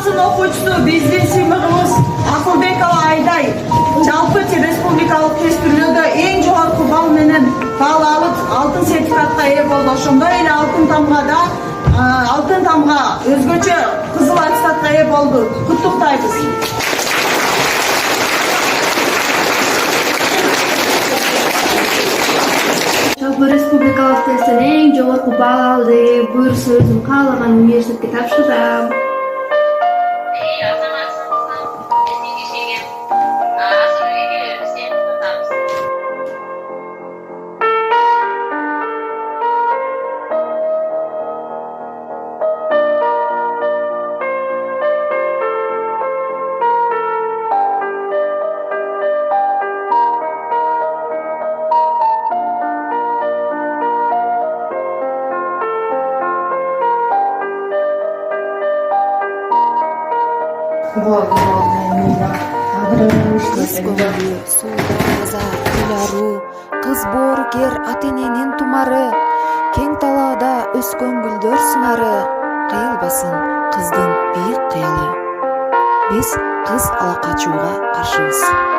сынып окуучусу биздин сыймыгыбыз Акылбекова Айдай жалпы республикалык тест-түрлөөдө эң жогорку балл менен таал алып алтын сертификатка ээ болду. Ошондой эле алтын тамга өзгөчө кызыл аттестатка ээ болду. Куттуктайбыз. Жалпы республикалык тесттен эң жогорку балл алды. Буюрса өзүм каалаган университетке тапшырам. Кыз көңүлү, сууда таза, эл аруу, кыз боорукер ата эненин тумары, кең талаада өскөн гүлдөр сыңары, кыйылбасын кыздын бийик кыялы. Биз кыз ала качууга каршыбыз.